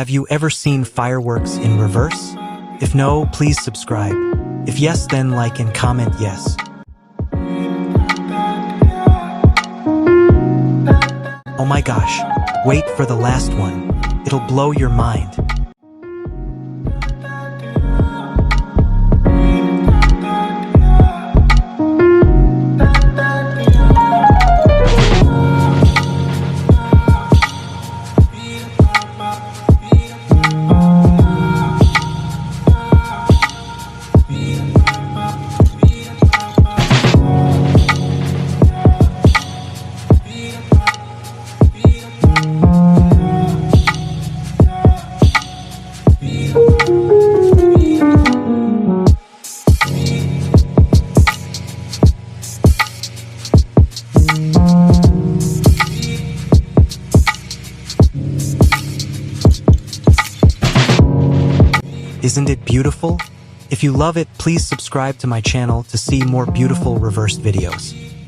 Have you ever seen fireworks in reverse? If no, please subscribe. If yes, then like and comment yes. Oh my gosh, wait for the last one. It'll blow your mind. Isn't it beautiful? If you love it, please subscribe to my channel to see more beautiful reversed videos.